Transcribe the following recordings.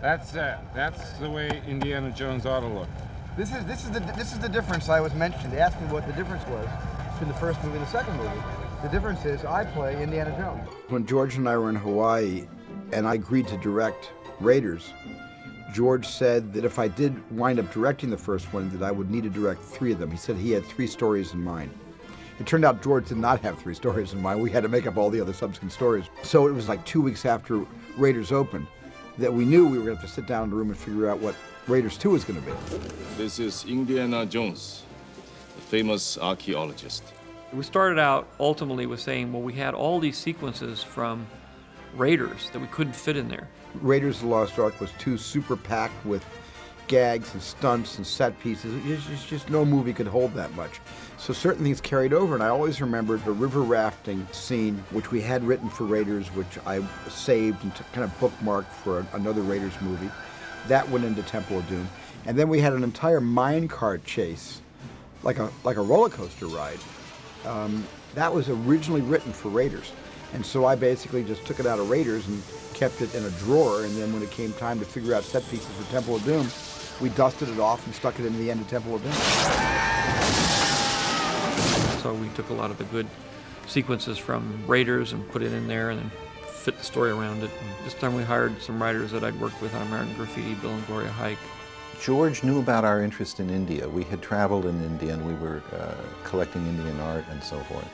That's the way Indiana Jones ought to look. This is the difference I was mentioning. They asked me what the difference was between the first movie and the second movie. The difference is I play Indiana Jones. When George and I were in Hawaii and I agreed to direct Raiders, George said that if I did wind up directing the first one, that I would need to direct 3 of them. He said he had 3 stories in mind. It turned out George did not have 3 stories in mind. We had to make up all the other subsequent stories. So it was like 2 weeks after Raiders opened that we knew we were going to have to sit down in the room and figure out what Raiders 2 was going to be. This is Indiana Jones, the famous archaeologist. We started out ultimately with saying, well, we had all these sequences from Raiders that we couldn't fit in there. Raiders of the Lost Ark was too super packed with gags and stunts and set pieces. It's just no movie could hold that much. So certain things carried over, and I always remembered the river rafting scene, which we had written for Raiders, which I saved and kind of bookmarked for another Raiders movie. That went into Temple of Doom. And then we had an entire minecart chase, like a roller coaster ride. That was originally written for Raiders. And so I basically just took it out of Raiders and kept it in a drawer, and then when it came time to figure out set pieces for Temple of Doom, we dusted it off and stuck it into the end of Temple of Doom. So we took a lot of the good sequences from Raiders and put it in there and then fit the story around it. And this time we hired some writers that I'd worked with on American Graffiti, Bill and Gloria Hike. George knew about our interest in India. We had traveled in India and we were collecting Indian art and so forth,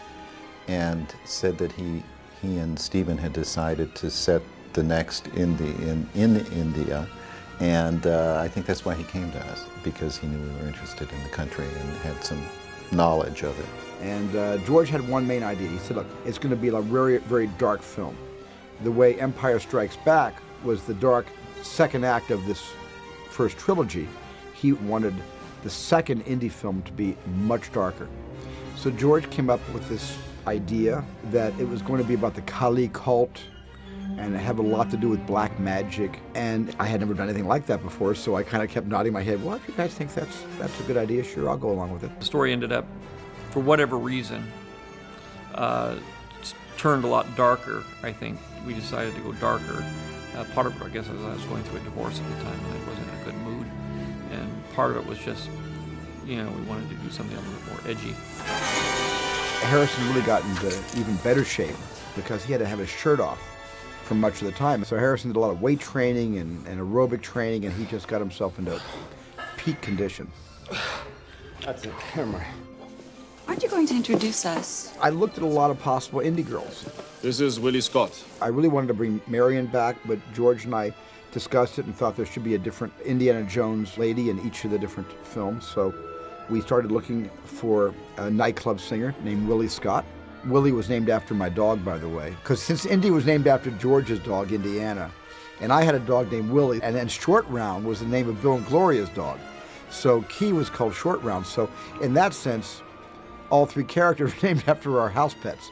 and said that he and Stephen had decided to set the next in India, and I think that's why he came to us, because he knew we were interested in the country and had some knowledge of it. And George had one main idea. He said, look, it's going to be a very, very dark film. The way Empire Strikes Back was the dark second act of this first trilogy, he wanted the second indie film to be much darker. So George came up with this idea that it was going to be about the Kali cult and have a lot to do with black magic. And I had never done anything like that before, so I kind of kept nodding my head. Well, if you guys think that's a good idea, sure, I'll go along with it. The story ended up, for whatever reason, turned a lot darker, I think. We decided to go darker. Part of it, I guess, was I was going through a divorce at the time and I wasn't in a good mood. And part of it was just, we wanted to do something a little bit more edgy. Harrison really got into even better shape because he had to have his shirt off for much of the time. So Harrison did a lot of weight training and aerobic training, and he just got himself into peak condition. That's it. Never mind. Aren't you going to introduce us? I looked at a lot of possible indie girls. This is Willie Scott. I really wanted to bring Marion back, but George and I discussed it and thought there should be a different Indiana Jones lady in each of the different films. So we started looking for a nightclub singer named Willie Scott. Willie was named after my dog, by the way, because since Indy was named after George's dog, Indiana, and I had a dog named Willie, and then Short Round was the name of Bill and Gloria's dog. So Key was called Short Round. So in that sense, all 3 characters were named after our house pets.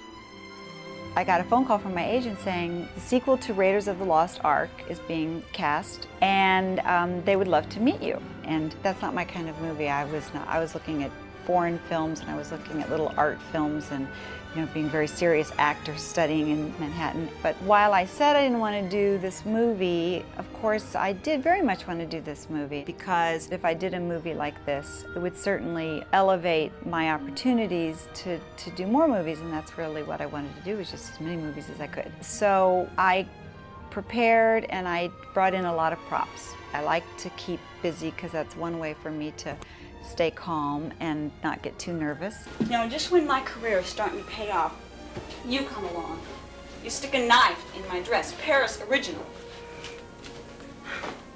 I got a phone call from my agent saying the sequel to Raiders of the Lost Ark is being cast, and they would love to meet you. And that's not my kind of movie. I was looking at foreign films, and I was looking at little art films, and being very serious actor studying in Manhattan. But while I said I didn't want to do this movie, of course I did very much want to do this movie, because if I did a movie like this, it would certainly elevate my opportunities to do more movies, and that's really what I wanted to do, was just as many movies as I could. So I prepared and I brought in a lot of props. I like to keep busy because that's one way for me to stay calm and not get too nervous. Now, just when my career is starting to pay off, you come along. You stick a knife in my dress, Paris original.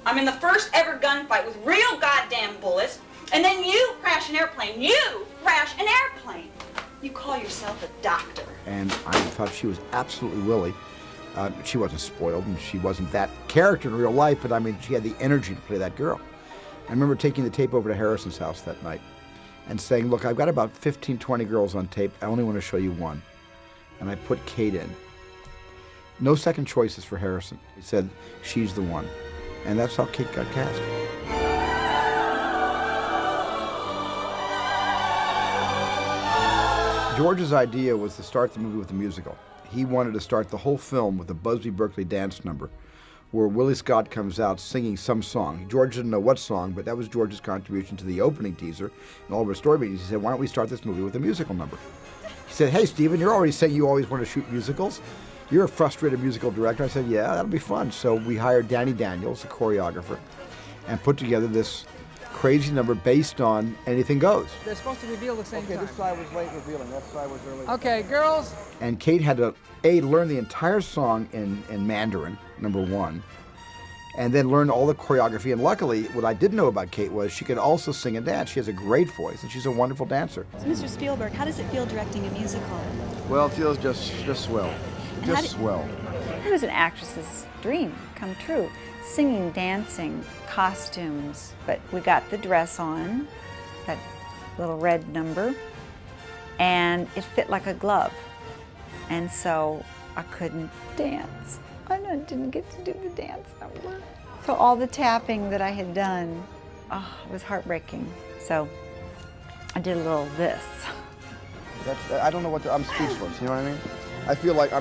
I'm in the first ever gunfight with real goddamn bullets, and then you crash an airplane. You crash an airplane. You call yourself a doctor. And I thought she was absolutely Willie. She wasn't spoiled, and she wasn't that character in real life, but I mean, she had the energy to play that girl. I remember taking the tape over to Harrison's house that night and saying, look, I've got about 15, 20 girls on tape. I only want to show you one. And I put Kate in. No second choices for Harrison. He said, she's the one. And that's how Kate got cast. George's idea was to start the movie with a musical. He wanted to start the whole film with a Busby Berkeley dance number, where Willie Scott comes out singing some song. George didn't know what song, but that was George's contribution to the opening teaser and all of our story meetings. He said, why don't we start this movie with a musical number? He said, hey, Stephen, you're already saying you always want to shoot musicals. You're a frustrated musical director. I said, yeah, that'll be fun. So we hired Danny Daniels, a choreographer, and put together this crazy number based on Anything Goes. They're supposed to reveal the same time. this side was late revealing, that side was early. Okay, girls. And Kate had to, learn the entire song in Mandarin, number one, and then learn all the choreography. And luckily, what I didn't know about Kate was she could also sing and dance. She has a great voice, and she's a wonderful dancer. So, Mr. Spielberg, how does it feel directing a musical? Well, it feels just swell. Just swell. It was an actress's dream come true. Singing, dancing, costumes. But we got the dress on, that little red number, and it fit like a glove. And so I couldn't dance. I didn't get to do the dance number. So all the tapping that I had done, it was heartbreaking. So I did a little this. I don't know what to, I'm speechless, you know what I mean? I feel like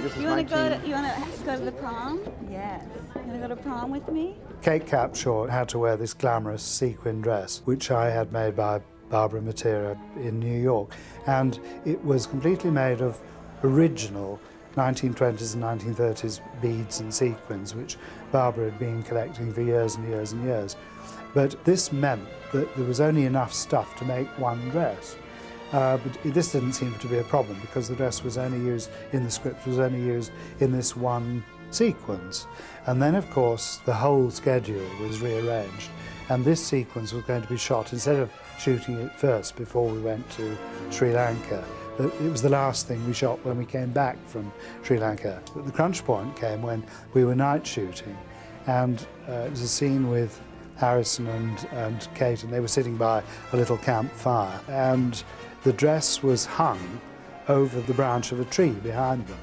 this is You want to go to the prom? Yes. You want to go to prom with me? Kate Capshaw had to wear this glamorous sequin dress, which I had made by Barbara Matera in New York. And it was completely made of original 1920s and 1930s beads and sequins, which Barbara had been collecting for years and years and years. But this meant that there was only enough stuff to make one dress. But this didn't seem to be a problem because the dress was only used in the script, was only used in this one sequence. And then, of course, the whole schedule was rearranged. And this sequence was going to be shot, instead of shooting it first before we went to Sri Lanka, it was the last thing we shot when we came back from Sri Lanka. But the crunch point came when we were night shooting. And it was a scene with Harrison and Kate, and they were sitting by a little campfire. And the dress was hung over the branch of a tree behind them.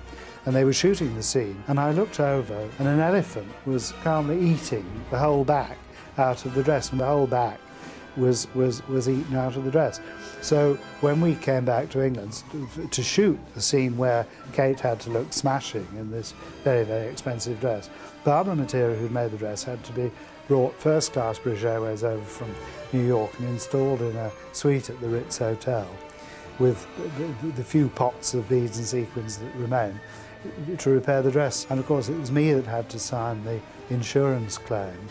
And they were shooting the scene. And I looked over, and an elephant was calmly eating the whole back out of the dress, and the whole back was eaten out of the dress. So when we came back to England to shoot the scene where Kate had to look smashing in this very, very expensive dress, Barbara Matera, who'd made the dress, had to be brought first-class British Airways over from New York and installed in a suite at the Ritz Hotel with the few pots of beads and sequins that remained to repair the dress. And of course it was me that had to sign the insurance claim,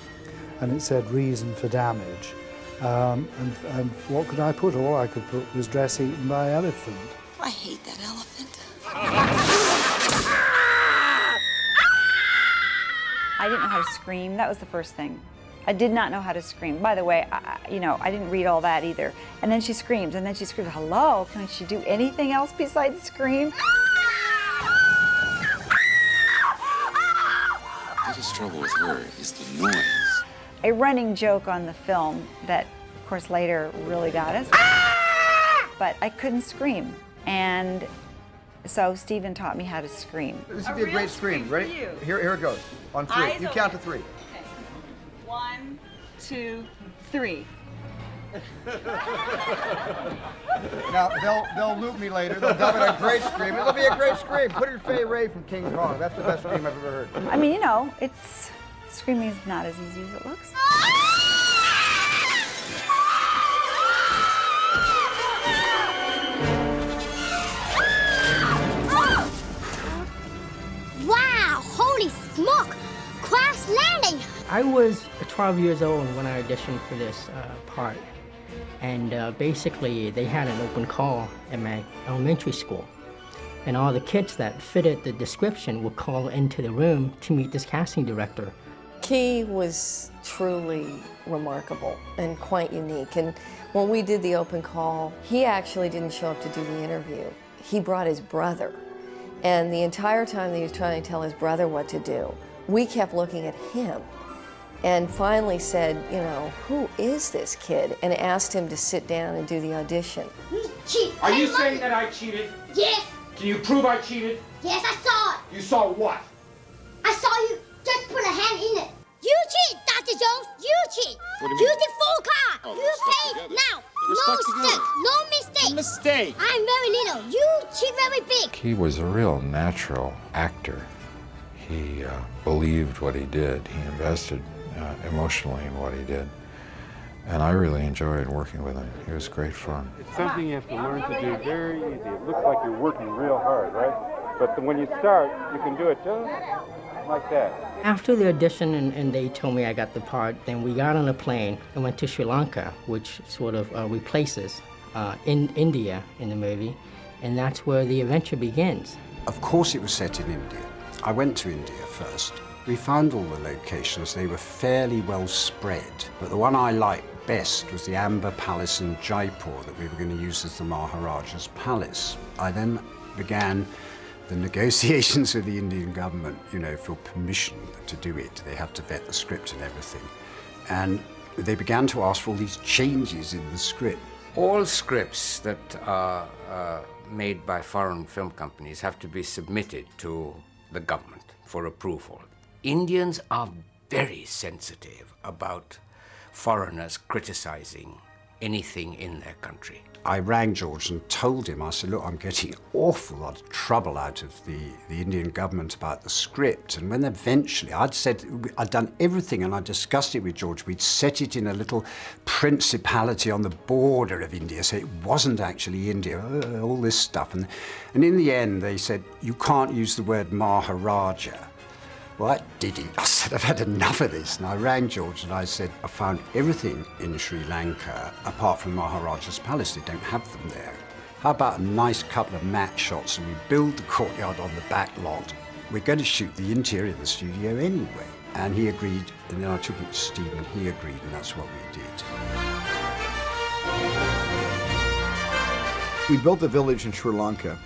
and it said reason for damage. And what could I put? All I could put was dress eaten by elephant. I hate that elephant. I didn't know how to scream. That was the first thing. I did not know how to scream. By the way, I didn't read all that either. And then she screams, hello, can she do anything else besides scream? The biggest trouble with her is the noise. A running joke on the film that, of course, later really got us. But I couldn't scream. And so Stephen taught me how to scream. This would be a great scream. Ready? Here it goes. On three. Eyes You open. count to three. Okay. 1, 2, 3. Now, they'll loop me later. They'll dub it a great scream. It'll be a great scream. Put in Fay Ray from King Kong. That's the best scream I've ever heard. I mean, screaming is not as easy as it looks. Wow, holy smoke! Crash landing! I was 12 years old when I auditioned for this part. And basically, they had an open call at my elementary school. And all the kids that fitted the description would call into the room to meet this casting director. Key was truly remarkable and quite unique. And when we did the open call, he actually didn't show up to do the interview. He brought his brother. And the entire time that he was trying to tell his brother what to do, we kept looking at him and finally said, who is this kid? And asked him to sit down and do the audition. Cheat! Are you saying that I cheated? Yes! Can you prove I cheated? Yes, I saw it! You saw what? I saw you just put a hand in it. You cheat, Dr. Jones! You cheat! What do you mean? Use the full card! Oh, You we're stuck paid together. now! We're No stuck together. mistake! No mistake! Mistake! I'm very little. You cheat very big! He was a real natural actor. He believed what he did. He invested emotionally in what he did. And I really enjoyed working with him. He was great fun. It's something you have to learn to do very easy. It looks like you're working real hard, right? But when you start, you can do it just like that. After the audition and they told me I got the part, then we got on a plane and went to Sri Lanka, which sort of replaces in India in the movie, and that's where the adventure begins. Of course it was set in India. I went to India first. We found all the locations. They were fairly well spread, but the one I liked best was the Amber Palace in Jaipur that we were going to use as the Maharaja's palace. I then began the negotiations with the Indian government, you know, for permission to do it. They have to vet the script and everything. And they began to ask for all these changes in the script. All scripts that are made by foreign film companies have to be submitted to the government for approval. Indians are very sensitive about foreigners criticizing anything in their country. I rang George and told him, I said, look, I'm getting an awful lot of trouble out of the Indian government about the script. And when eventually I'd done everything and I discussed it with George, we'd set it in a little principality on the border of India, so it wasn't actually India, all this stuff. And in the end, they said, you can't use the word Maharaja. Well, that did it. I said, I've had enough of this. And I rang George and I said, I found everything in Sri Lanka apart from Maharaja's palace. They don't have them there. How about a nice couple of matte shots and we build the courtyard on the back lot? We're going to shoot the interior of the studio anyway. And he agreed, and then I took it to Steve and he agreed, and that's what we did. We built a village in Sri Lanka,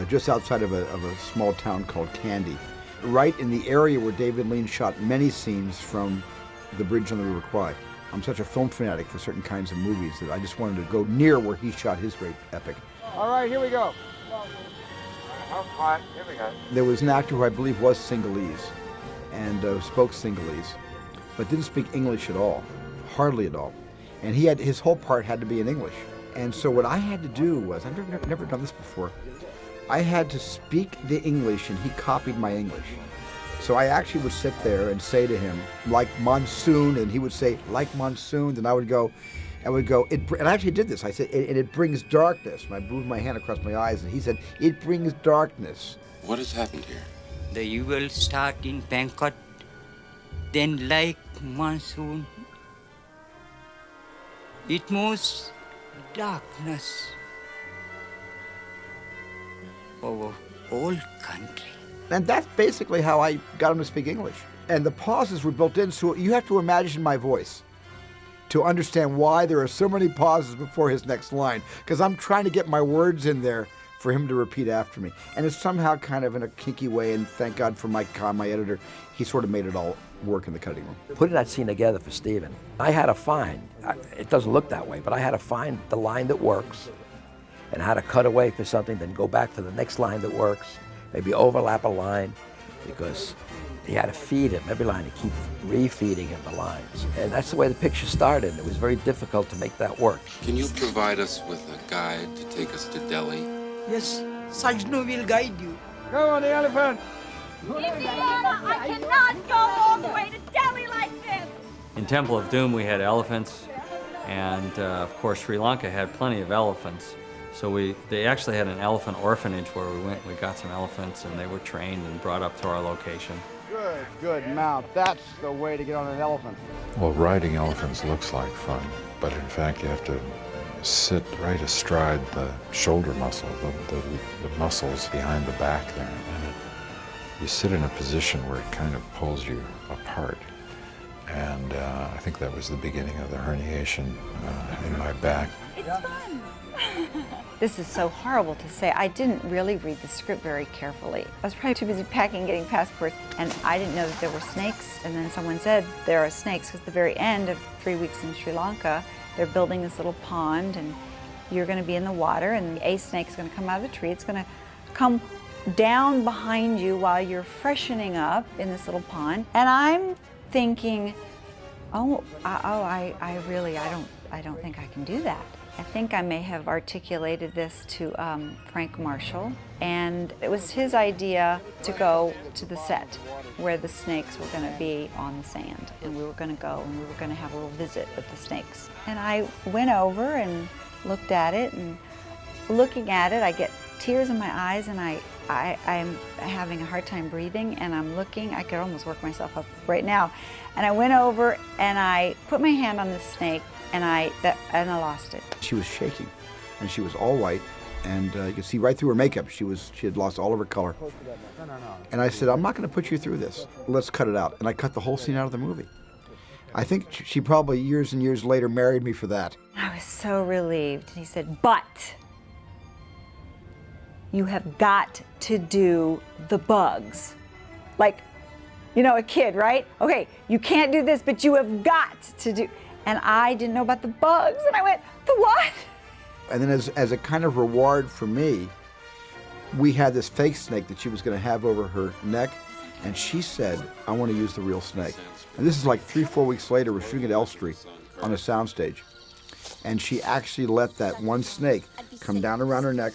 just outside of a small town called Kandy, right in the area where David Lean shot many scenes from The Bridge on the River Kwai. I'm such a film fanatic for certain kinds of movies that I just wanted to go near where he shot his great epic. All right, here we go. Hot. Here we go. There was an actor who I believe was Sinhalese and spoke Sinhalese, but didn't speak English at all, hardly at all. And his whole part had to be in English. And so what I had to do was, I've never done this before, I had to speak the English and he copied my English. So I actually would sit there and say to him, like monsoon, and he would say, like monsoon, and I would go, and I actually did this. I said, and it brings darkness. And I moved my hand across my eyes, and he said, it brings darkness. What has happened here? You will start in Bangkok, then like monsoon, it moves darkness over all country. And that's basically how I got him to speak English. And the pauses were built in, so you have to imagine my voice to understand why there are so many pauses before his next line, because I'm trying to get my words in there for him to repeat after me. And it's somehow kind of in a kinky way, and thank God for Mike Kahn, my editor, he sort of made it all work in the cutting room. Putting that scene together for Steven, I had to find, it doesn't look that way, but I had to find the line that works and how to cut away for something, then go back for the next line that works, maybe overlap a line, because he had to feed him every line, to keep refeeding him the lines. And that's the way the picture started. It was very difficult to make that work. Can you provide us with a guide to take us to Delhi? Yes, Sajnu will guide you. Go on the elephant. Indiana, I cannot go all the way to Delhi like this. In Temple of Doom, we had elephants, and of course, Sri Lanka had plenty of elephants. So they actually had an elephant orphanage where we went. We got some elephants, and they were trained and brought up to our location. Good mount. That's the way to get on an elephant. Well, riding elephants looks like fun, but in fact you have to sit right astride the shoulder muscle, the muscles behind the back there, and you sit in a position where it kind of pulls you apart. And I think that was the beginning of the herniation in my back. It's fun. This is so horrible to say. I didn't really read the script very carefully. I was probably too busy packing, getting passports, and I didn't know that there were snakes. And then someone said there are snakes, because at the very end of 3 weeks in Sri Lanka, they're building this little pond, and you're going to be in the water, and a snake's going to come out of the tree. It's going to come down behind you while you're freshening up in this little pond. And I'm thinking, I don't think I can do that. I think I may have articulated this to Frank Marshall, and it was his idea to go to the set where the snakes were going to be on the sand, and we were going to go and we were going to have a little visit with the snakes. And I went over and looked at it, and looking at it, I get tears in my eyes, and I'm having a hard time breathing, and I'm looking, I could almost work myself up right now. And I went over and I put my hand on the snake, and I lost it. She was shaking, and she was all white, and you could see right through her makeup she had lost all of her color. And I said, I'm not going to put you through this. Let's cut it out. And I cut the whole scene out of the movie. I think she probably years and years later married me for that. I was so relieved. And he said, but you have got to do the bugs. Like, you know, a kid, right? Okay, you can't do this, but you have got to do. And I didn't know about the bugs, and I went, the what? And then as a kind of reward for me, we had this fake snake that she was going to have over her neck, and she said, I want to use the real snake. And this is like 3-4 weeks later, we're shooting at Elstree on a soundstage. And she actually let that one snake come down around her neck,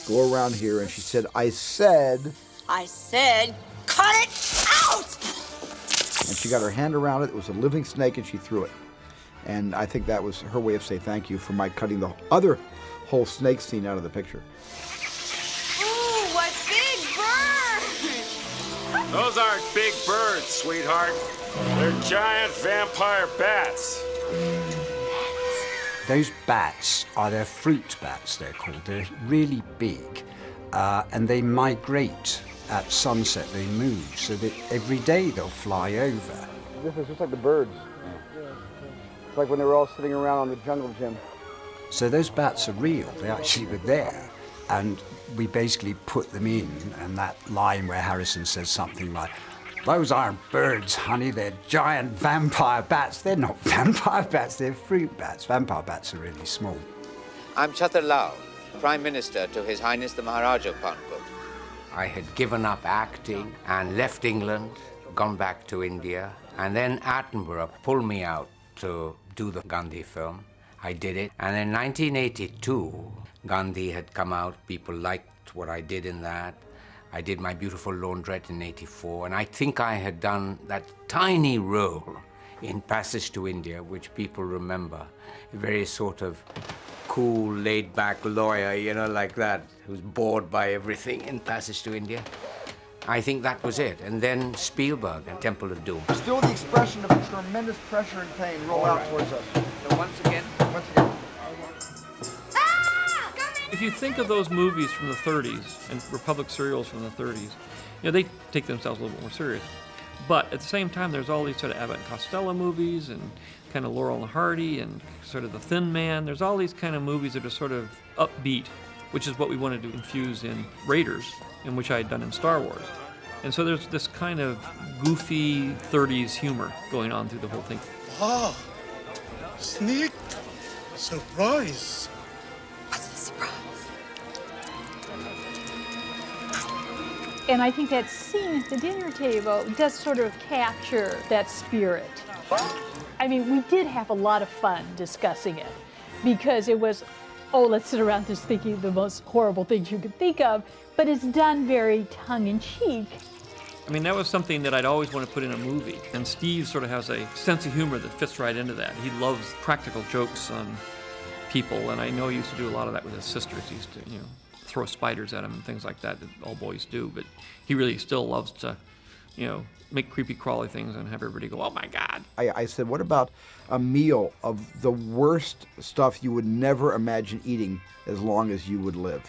go around here, and she said, I said, cut it out! And she got her hand around it. It was a living snake, and she threw it. And I think that was her way of saying thank you for my cutting the other whole snake scene out of the picture. Ooh, what big birds! Those aren't big birds, sweetheart. They're giant vampire bats. Those bats are their fruit bats, they're called. They're really big, and they migrate at sunset. They move, so that every day they'll fly over. This is just like the birds. It's like when they were all sitting around on the jungle gym. So those bats are real. They actually were there. And we basically put them in, and that line where Harrison says something like, those aren't birds, honey, they're giant vampire bats. They're not vampire bats, they're fruit bats. Vampire bats are really small. I'm Chatar Lal, Prime Minister to His Highness the Maharaja of Pankot. I had given up acting and left England, gone back to India, and then Attenborough pulled me out to do the Gandhi film. I did it, and in 1982, Gandhi had come out. People liked what I did in that. I did My Beautiful Laundrette in '84, and I think I had done that tiny role in Passage to India, which people remember. A very sort of cool, laid-back lawyer, you know, like that, who's bored by everything in Passage to India. I think that was it. And then Spielberg and Temple of Doom. Still the expression of tremendous pressure and pain roll out towards us. So once again. If you think of those movies from the 30s and Republic serials from the 30s, you know, they take themselves a little bit more serious. But at the same time, there's all these sort of Abbott and Costello movies and kind of Laurel and Hardy and sort of The Thin Man. There's all these kind of movies that are sort of upbeat, which is what we wanted to infuse in Raiders, and which I had done in Star Wars. And so there's this kind of goofy 30s humor going on through the whole thing. Wow. Sneak. Surprise. What's the surprise? And I think that scene at the dinner table does sort of capture that spirit. I mean, we did have a lot of fun discussing it because it was, oh, let's sit around just thinking the most horrible things you could think of, but it's done very tongue-in-cheek. I mean, that was something that I'd always want to put in a movie. And Steve sort of has a sense of humor that fits right into that. He loves practical jokes on people, and I know he used to do a lot of that with his sisters. He used to, you know, throw spiders at him and things like that all boys do. But he really still loves to, you know, make creepy crawly things and have everybody go, oh my God. I said, what about a meal of the worst stuff you would never imagine eating as long as you would live?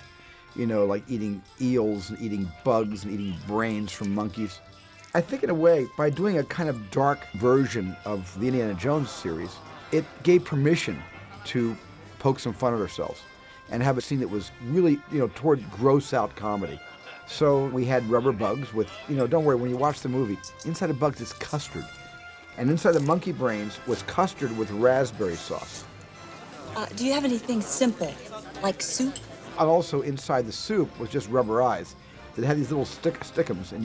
You know, like eating eels and eating bugs and eating brains from monkeys. I think in a way, by doing a kind of dark version of the Indiana Jones series, it gave permission to poke some fun at ourselves and have a scene that was really, you know, toward gross out comedy. So we had rubber bugs with, you know, don't worry, when you watch the movie, inside the bugs is custard. And inside the monkey brains was custard with raspberry sauce. Do you have anything simple, like soup? And also inside the soup was just rubber eyes that had these little stickums, and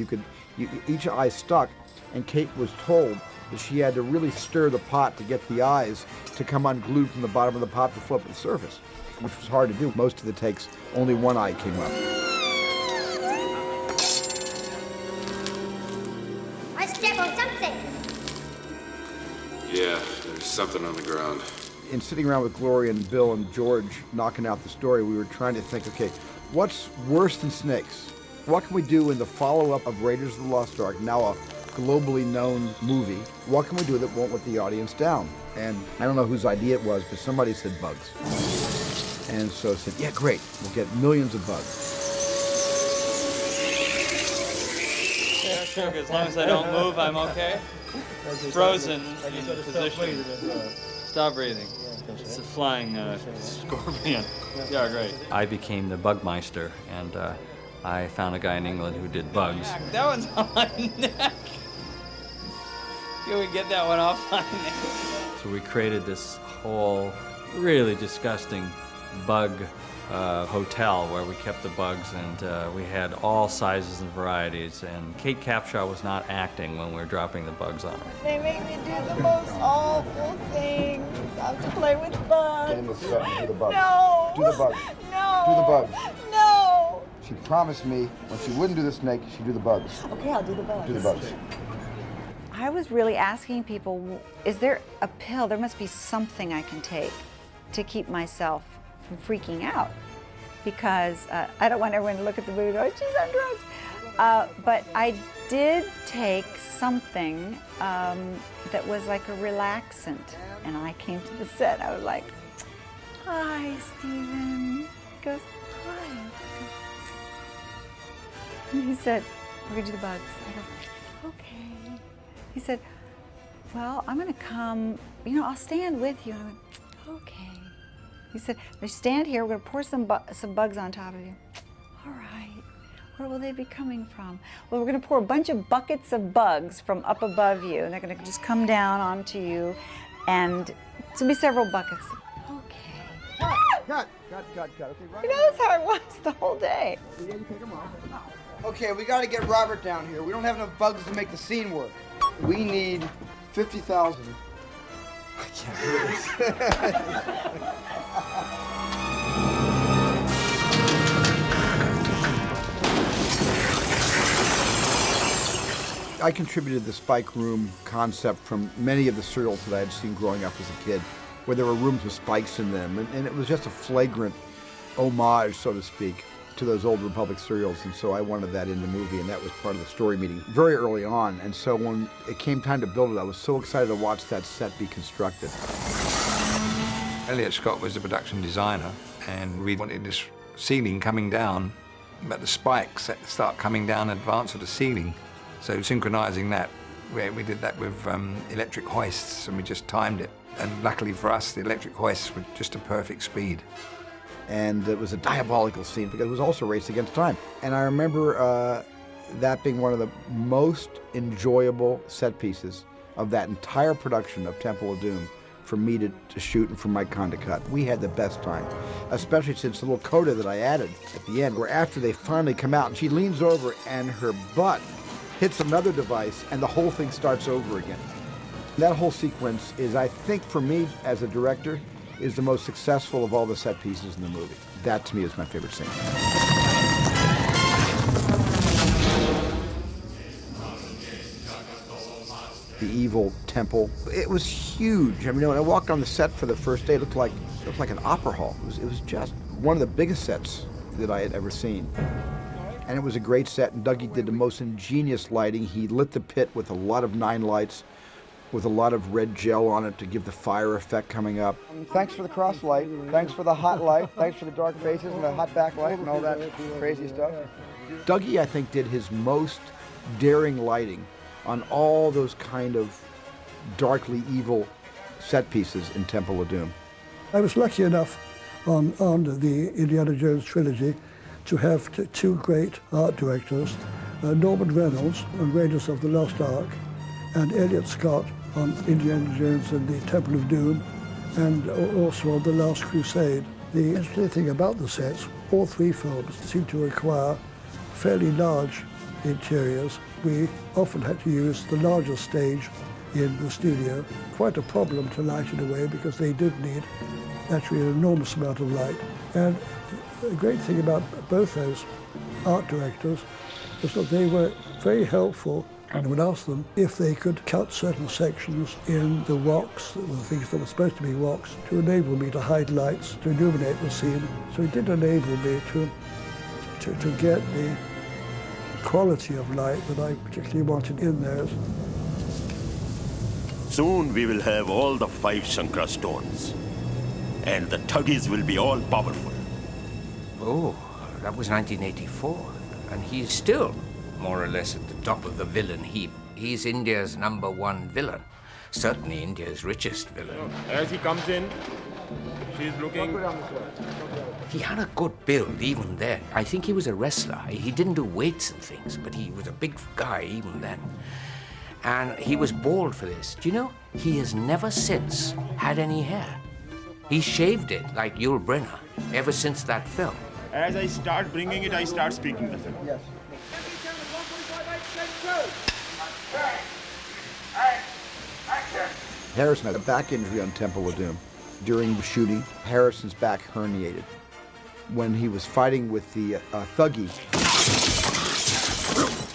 each eye stuck. And Kate was told that she had to really stir the pot to get the eyes to come unglued from the bottom of the pot to float to the surface, which was hard to do. Most of the takes, only one eye came up. I step on something. Yeah, there's something on the ground. In sitting around with Gloria and Bill and George knocking out the story, we were trying to think, okay, what's worse than snakes? What can we do in the follow-up of Raiders of the Lost Ark, now a globally known movie? What can we do that won't let the audience down? And I don't know whose idea it was, but somebody said bugs. And so I said, yeah, great, we'll get millions of bugs. Yeah, sure, as long as I don't move, I'm okay. Frozen in position. Stop breathing. It's a flying scorpion. Yeah, great. I became the Bugmeister, and I found a guy in England who did bugs. That one's on my neck. Can we get that one off my neck? So we created this whole really disgusting bug hotel where we kept the bugs, and we had all sizes and varieties. And Kate Capshaw was not acting when we were dropping the bugs on her. They make me do the most awful things. I have to play with bugs. Do the bugs. No. Do the bugs. No. Do the bugs. No. She promised me when she wouldn't do the snake, she'd do the bugs. Okay, I'll do the bugs. Do the bugs. I was really asking people, is there a pill? There must be something I can take to keep myself from freaking out, because I don't want everyone to look at the movie and go, she's on drugs. But I did take something that was like a relaxant, and I came to the set. I was like, hi, Stephen. He goes, hi. And he said, we're gonna do the bugs. I go, okay. He said, well, I'm gonna come, I'll stand with you. And I went, okay. He said, they stand here, we're gonna pour some bugs on top of you. All right, where will they be coming from? Well, we're gonna pour a bunch of buckets of bugs from up above you, and they're gonna just come down onto you, and it's gonna be several buckets. Okay. Cut. Okay, right. That's how it was the whole day. Okay, we gotta get Robert down here. We don't have enough bugs to make the scene work. We need 50,000. I can't do this. I contributed the Spike Room concept from many of the serials that I had seen growing up as a kid, where there were rooms with spikes in them, and it was just a flagrant homage, so to speak, to those old Republic serials, and so I wanted that in the movie, and that was part of the story meeting very early on. And so when it came time to build it, I was so excited to watch that set be constructed. Elliot Scott was the production designer, and we wanted this ceiling coming down, but the spikes start coming down in advance of the ceiling. So synchronizing that, we did that with electric hoists, and we just timed it. And luckily for us, the electric hoists were just a perfect speed. And it was a diabolical scene because it was also a race against time. And I remember that being one of the most enjoyable set pieces of that entire production of Temple of Doom for me to shoot and for Mike Kahn to cut. We had the best time, especially since the little coda that I added at the end, where after they finally come out and she leans over and her butt hits another device and the whole thing starts over again. That whole sequence is, I think for me as a director, is the most successful of all the set pieces in the movie. That to me is my favorite scene. The evil temple. It was huge. I mean, when I walked on the set for the first day, it looked like an opera hall. It was just one of the biggest sets that I had ever seen. And it was a great set, and Dougie did the most ingenious lighting. He lit the pit with a lot of 9 lights, with a lot of red gel on it to give the fire effect coming up. Thanks for the cross light, thanks for the hot light, thanks for the dark faces and the hot backlight and all that crazy stuff. Dougie, I think, did his most daring lighting on all those kind of darkly evil set pieces in Temple of Doom. I was lucky enough on the Indiana Jones trilogy to have two great art directors, Norman Reynolds on Raiders of the Lost Ark, and Elliot Scott on Indiana Jones and the Temple of Doom, and also on The Last Crusade. The interesting thing about the sets, all 3 films seem to require fairly large interiors. We often had to use the larger stage in the studio. Quite a problem to light it away because they did need actually an enormous amount of light. And the great thing about both those art directors was that they were very helpful, and would ask them if they could cut certain sections in the rocks, the things that were supposed to be rocks, to enable me to hide lights, to illuminate the scene. So it did enable me to get the quality of light that I particularly wanted in there. Soon we will have all the 5 Shankara stones, and the Thuggees will be all powerful. Oh, that was 1984, and he's still more or less at the top of the villain heap. He's India's #1 villain, certainly India's richest villain. As he comes in, she's looking. He had a good build even then. I think he was a wrestler. He didn't do weights and things, but he was a big guy even then. And he was bald for this. Do you know, he has never since had any hair. He shaved it like Yul Brynner ever since that film. As I start bringing it, I start speaking the film. Yes. Harrison had a back injury on Temple of Doom. During the shooting, Harrison's back herniated. When he was fighting with the Thuggee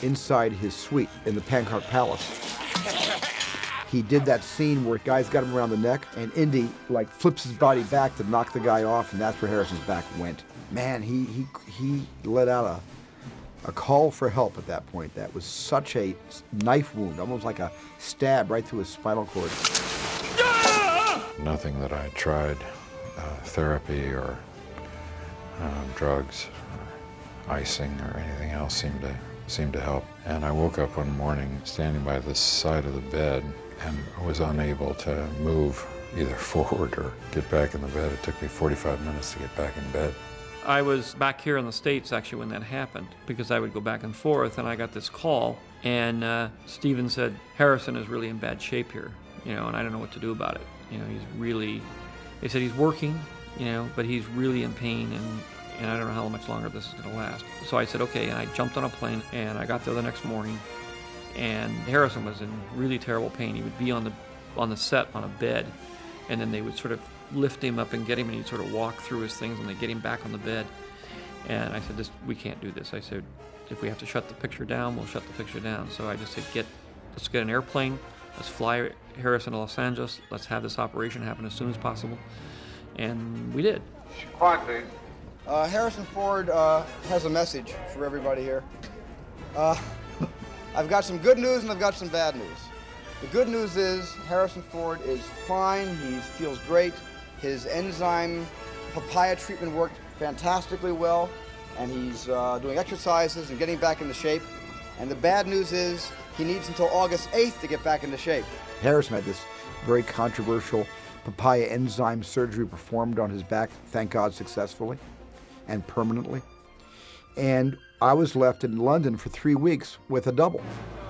inside his suite in the Pankot Palace, he did that scene where guys got him around the neck, and Indy like flips his body back to knock the guy off, and that's where Harrison's back went. Man, he let out a call for help at that point. That was such a knife wound, almost like a stab right through his spinal cord. Nothing that I tried, therapy or drugs, or icing or anything else seemed to help. And I woke up one morning standing by the side of the bed and was unable to move either forward or get back in the bed. It took me 45 minutes to get back in bed. I was back here in the States actually when that happened, because I would go back and forth, and I got this call, and Steven said, Harrison is really in bad shape here, and I don't know what to do about it. They said he's working, but he's really in pain, and I don't know how much longer this is gonna last. So I said, okay, and I jumped on a plane, and I got there the next morning, and Harrison was in really terrible pain. He would be on the set on a bed, and then they would sort of lift him up and get him, and he'd sort of walk through his things, and they'd get him back on the bed. And I said, we can't do this. I said, if we have to shut the picture down, we'll shut the picture down. So I just said, let's get an airplane, let's fly Harrison to Los Angeles, let's have this operation happen as soon as possible. And we did. Quiet, please. Harrison Ford has a message for everybody here. I've got some good news and I've got some bad news. The good news is Harrison Ford is fine, he feels great. His enzyme papaya treatment worked fantastically well, and he's doing exercises and getting back into shape. And the bad news is he needs until August 8th to get back into shape. Harrison had this very controversial papaya enzyme surgery performed on his back, thank God successfully and permanently. And I was left in London for 3 weeks with a double,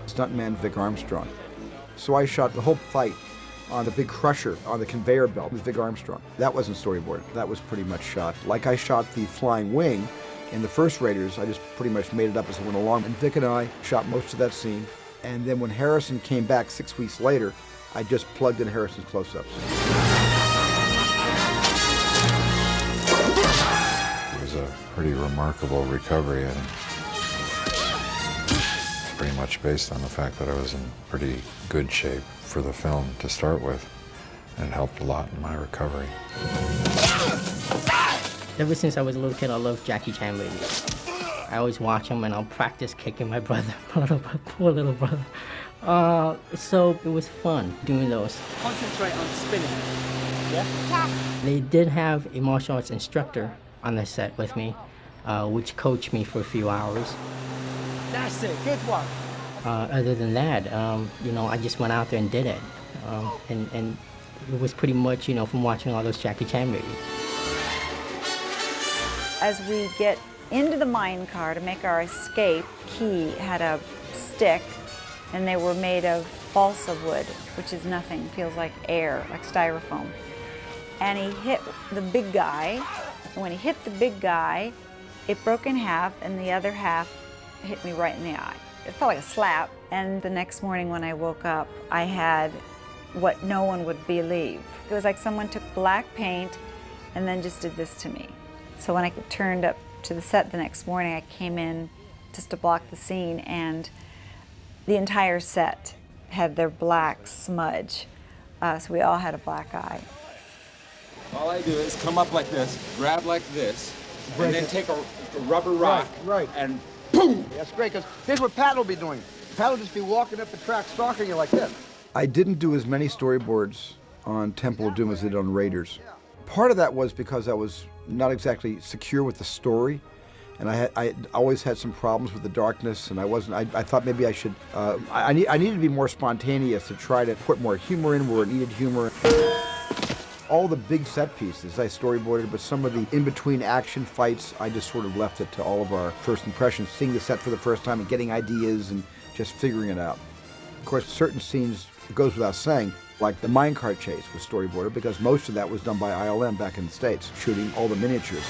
stuntman Vic Armstrong. So I shot the whole fight on the big crusher on the conveyor belt with Vic Armstrong. That wasn't storyboarded. That was pretty much shot. Like I shot the flying wing in the first Raiders, I just pretty much made it up as I went along. And Vic and I shot most of that scene. And then when Harrison came back 6 weeks later, I just plugged in Harrison's close-ups. It was a pretty remarkable recovery, and pretty much based on the fact that I was in pretty good shape for the film to start with, and it helped a lot in my recovery. Ever since I was a little kid, I loved Jackie Chan movies. I always watch them, and I'll practice kicking my brother, poor little brother. So it was fun doing those. Concentrate on spinning. Yeah? They did have a martial arts instructor on the set with me, which coached me for a few hours. That's it, good one. Other than that, I just went out there and did it. And it was pretty much, from watching all those Jackie Chan movies. As we get into the mine car to make our escape, Key had a stick, and they were made of balsa wood, which is nothing, feels like air, like styrofoam. And he hit the big guy, and when he hit the big guy, it broke in half, and the other half hit me right in the eye. It felt like a slap, And the next morning when I woke up, I had what no one would believe. It was like someone took black paint and then just did this to me. So when I turned up to the set the next morning, I came in just to block the scene, and the entire set had their black smudge. So we all had a black eye. All I do is come up like this, grab like this, and then take a rubber rock, Right. and boom! That's great, because here's what Pat will be doing. Pat will just be walking up the track, stalking you like this. I didn't do as many storyboards on Temple of Doom as I did on Raiders. Part of that was because I was not exactly secure with the story, and I always had some problems with the darkness, and I thought maybe I should, I needed to be more spontaneous to try to put more humor in where it needed humor. All the big set pieces I storyboarded, but some of the in-between action fights, I just sort of left it to all of our first impressions, seeing the set for the first time and getting ideas and just figuring it out. Of course, certain scenes, it goes without saying, like the minecart chase was storyboarded because most of that was done by ILM back in the States, shooting all the miniatures.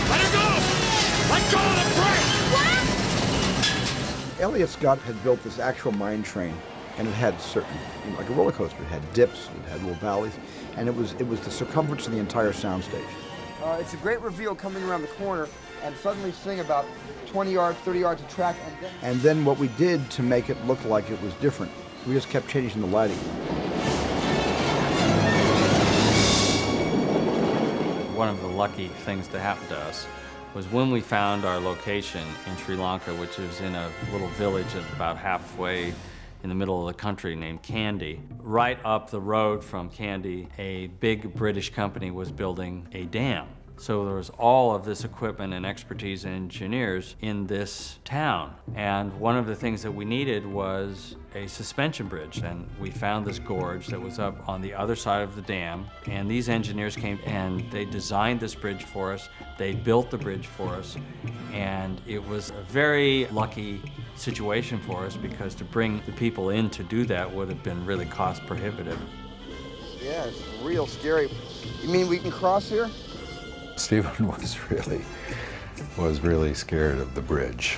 let her go! Let go of the brake! Elliott Scott had built this actual mine train, and it had certain, like a roller coaster, it had dips, it had little valleys, and it was the circumference of the entire soundstage. It's a great reveal coming around the corner, and suddenly seeing about 20 yards, 30 yards of track. And then what we did to make it look like it was different, we just kept changing the lighting. One of the lucky things that happened to us was when we found our location in Sri Lanka, which is in a little village about halfway in the middle of the country named Kandy. Right up the road from Kandy, a big British company was building a dam. So there was all of this equipment and expertise and engineers in this town. And one of the things that we needed was a suspension bridge. And we found this gorge that was up on the other side of the dam. And these engineers came and they designed this bridge for us. They built the bridge for us. And it was a very lucky situation for us because to bring the people in to do that would have been really cost prohibitive. Yeah, it's real scary. You mean we can cross here? Stephen was really scared of the bridge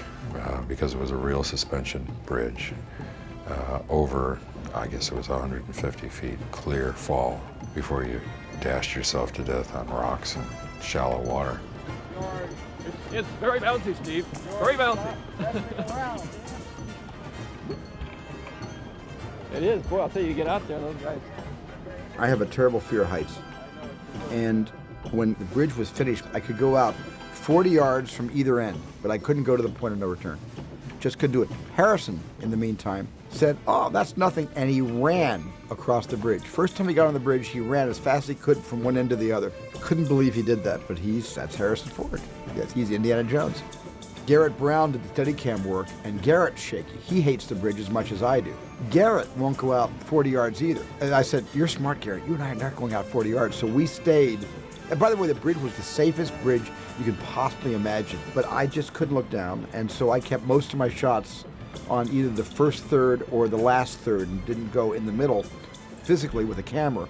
because it was a real suspension bridge over, I guess it was 150 feet clear fall before you dashed yourself to death on rocks and shallow water. It's very bouncy, Steve. Very bouncy. It is. Boy, I'll tell you, get out there, those guys. I have a terrible fear of heights. And when the bridge was finished, I could go out 40 yards from either end, but I couldn't go to the point of no return. Just couldn't do it. Harrison, in the meantime, said, "Oh, that's nothing," and he ran across the bridge. First time he got on the bridge, he ran as fast as he could from one end to the other. Couldn't believe he did that, but that's Harrison Ford. Yes, he's Indiana Jones. Garrett Brown did the Steadicam work, and Garrett's shaky. He hates the bridge as much as I do. Garrett won't go out 40 yards either. And I said, "You're smart, Garrett. You and I are not going out 40 yards." So we stayed. And by the way, the bridge was the safest bridge you could possibly imagine, but I just couldn't look down, and so I kept most of my shots on either the first third or the last third and didn't go in the middle physically with a camera.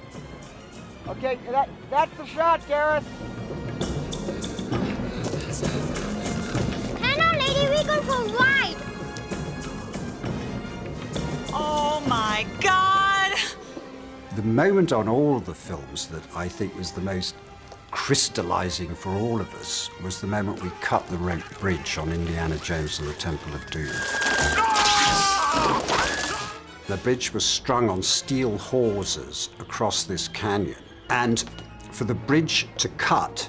Okay, that's the shot, Gareth. Hello, lady, we're going for a ride. Oh my God! The moment on all the films that I think was the most crystallizing for all of us was the moment we cut the bridge on Indiana Jones and the Temple of Doom. The bridge was strung on steel hawsers across this canyon. And for the bridge to cut,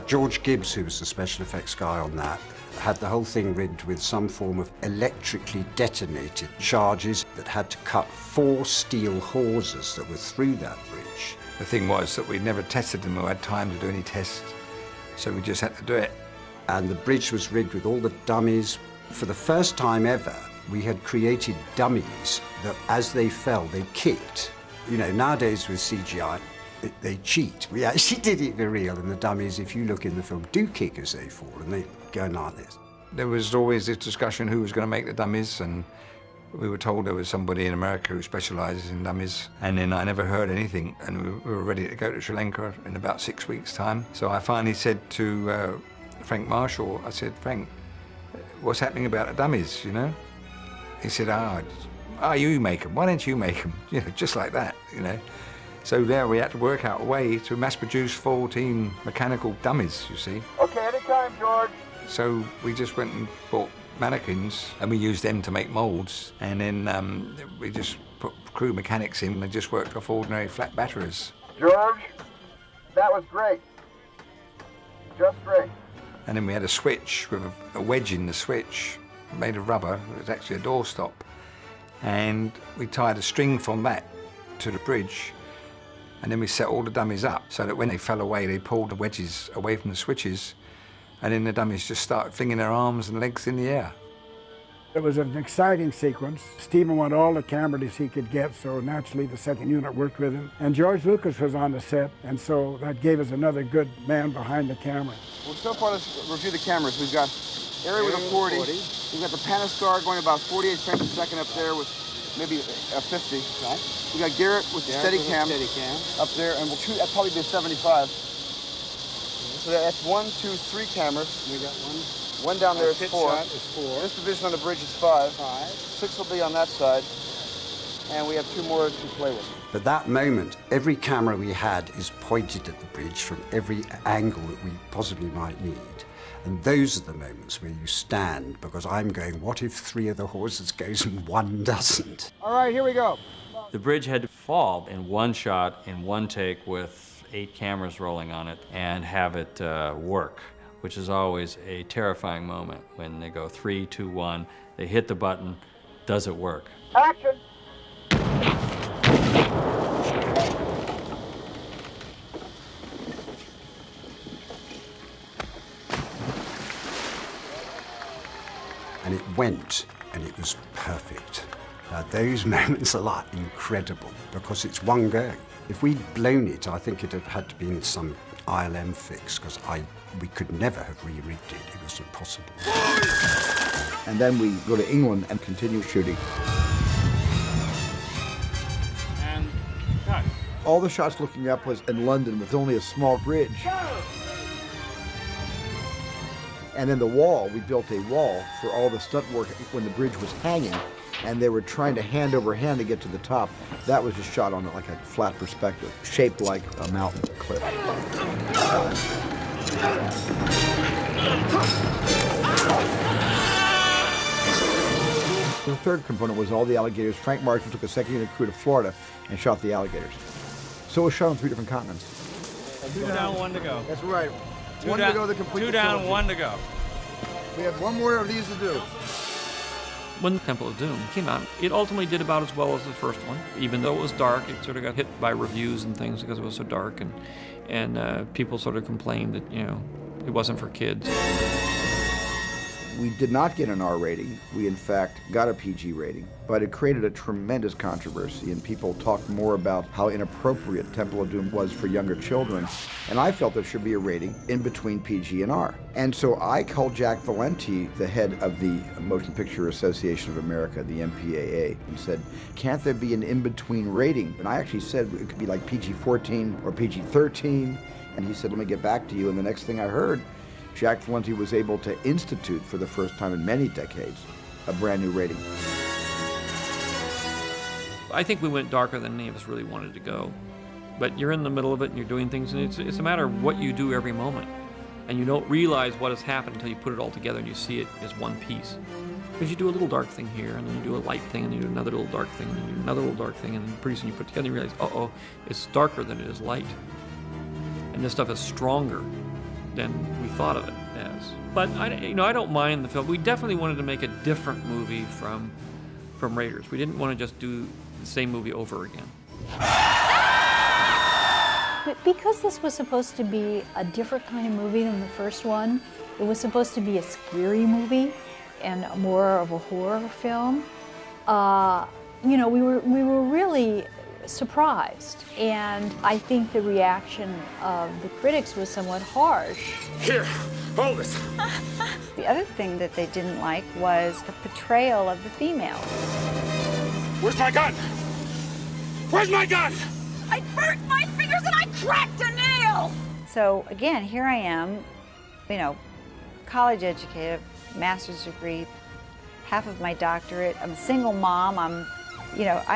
George Gibbs, who was the special effects guy on that, had the whole thing rigged with some form of electrically detonated charges that had to cut 4 steel hawsers that were through that bridge. The thing was that we'd never tested them or had time to do any tests, so we just had to do it. And the bridge was rigged with all the dummies. For the first time ever, we had created dummies that as they fell, they kicked. You know, nowadays with CGI, they cheat. We actually did it for real, and the dummies, if you look in the film, do kick as they fall, and they go like this. There was always this discussion who was going to make the dummies, and we were told there was somebody in America who specializes in dummies, and then I never heard anything, and we were ready to go to Sri Lanka in about 6 weeks' time. So I finally said to Frank Marshall. I said, Frank, what's happening about the dummies, you know? He said, you make them. Why don't you make them? You know, just like that, you know. So there we had to work out a way to mass produce 14 mechanical dummies, you see. Okay, anytime, George. So we just went and bought mannequins and we used them to make molds. And then we just put crew mechanics in and they just worked off ordinary flat batteries. George, that was great. Just great. And then we had a switch with a wedge in the switch made of rubber. It was actually a doorstop. And we tied a string from that to the bridge. And then we set all the dummies up so that when they fell away, they pulled the wedges away from the switches. And then the dummies just started flinging their arms and legs in the air. It was an exciting sequence. Stephen wanted all the cameras he could get, so naturally the second unit worked with him. And George Lucas was on the set, and so that gave us another good man behind the camera. Well, so far, let's review the cameras. We've got Arri with a 40. We've got the Panascar going about 48 frames a second up there with maybe a 50. Right. We got Garrett with the Steadicam up there, and that'll probably be a 75. So that's 1, 2, 3 cameras. We got one down there is 4. This division on the bridge is 5. 6 will be on that side, and we have 2 more to play with. But that moment, every camera we had is pointed at the bridge from every angle that we possibly might need. And those are the moments where you stand, because I'm going, what if 3 of the horses goes and 1 doesn't? All right, here we go. The bridge had to fall in one shot, in one take, with 8 cameras rolling on it, and have it work, which is always a terrifying moment when they go 3, 2, 1, they hit the button, does it work? Action! And it went, and it was perfect. Now, those moments are incredible, because it's one go. If we'd blown it, I think it'd have had to be in some ILM fix, because we could never have re-rigged it. It was impossible. And then we go to England and continue shooting. And cut. All the shots looking up was in London with only a small bridge. And then the wall, we built a wall for all the stunt work when the bridge was hanging, and they were trying to hand over hand to get to the top. That was just shot on like a flat perspective, shaped like a mountain cliff. The third component was all the alligators. Frank Marshall took a second unit crew to Florida and shot the alligators. So it was shot on 3 different continents. 2 down, 1 to go. That's right. 2 1 down, to go to complete 2 down, trilogy. 1 to go. We have 1 more of these to do. When Temple of Doom came out, it ultimately did about as well as the first one. Even though it was dark, it sort of got hit by reviews and things because it was so dark, and people sort of complained that, you know, it wasn't for kids. We did not get an R rating. We, in fact, got a PG rating, but it created a tremendous controversy, and people talked more about how inappropriate Temple of Doom was for younger children, and I felt there should be a rating in between PG and R. And so I called Jack Valenti, the head of the Motion Picture Association of America, the MPAA, and said, can't there be an in-between rating? And I actually said it could be like PG-14 or PG-13, and he said, let me get back to you, and the next thing I heard, Jack Valenti was able to institute, for the first time in many decades, a brand new rating. I think we went darker than any of us really wanted to go. But you're in the middle of it and you're doing things, and it's a matter of what you do every moment. And you don't realize what has happened until you put it all together and you see it as one piece. Because you do a little dark thing here, and then you do a light thing, and you do another little dark thing, and then you do another little dark thing, and then pretty soon you put it together and you realize, uh-oh, it's darker than it is light. And this stuff is stronger than we thought of it as. But I don't mind the film. We definitely wanted to make a different movie from Raiders. We didn't want to just do the same movie over again. But because this was supposed to be a different kind of movie than the first one, it was supposed to be a scary movie and more of a horror film. We were really surprised, and I think the reaction of the critics was somewhat harsh. Here, hold this. The other thing that they didn't like was the portrayal of the female. Where's my gun? Where's my gun? I burnt my fingers and I cracked a nail! So again, here I am, college educated, master's degree, half of my doctorate. I'm a single mom. I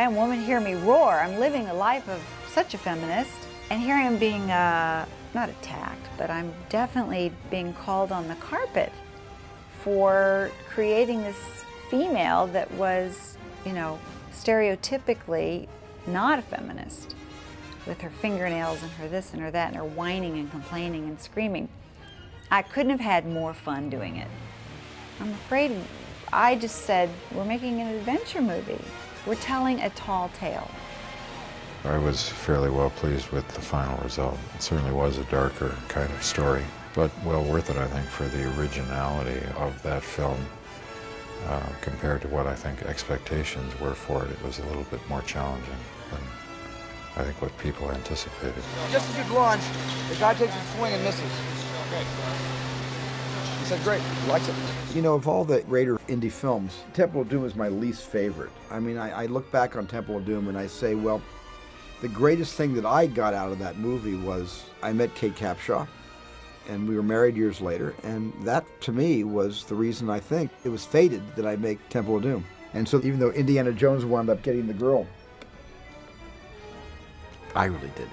am woman, hear me roar. I'm living a life of such a feminist. And here I am being, not attacked, but I'm definitely being called on the carpet for creating this female that was, stereotypically not a feminist, with her fingernails and her this and her that and her whining and complaining and screaming. I couldn't have had more fun doing it. I'm afraid I just said, we're making an adventure movie. We're telling a tall tale. I was fairly well pleased with the final result. It certainly was a darker kind of story, but well worth it, I think, for the originality of that film. Compared to what I think expectations were for it, it was a little bit more challenging than I think what people anticipated. Just as you launch, the guy takes a swing and misses. He said, great, he likes it. Of all the Raider indie films, Temple of Doom is my least favorite. I mean, I look back on Temple of Doom and I say, well, the greatest thing that I got out of that movie was I met Kate Capshaw, and we were married years later, and that, to me, was the reason I think it was fated that I make Temple of Doom. And so even though Indiana Jones wound up getting the girl, I really did.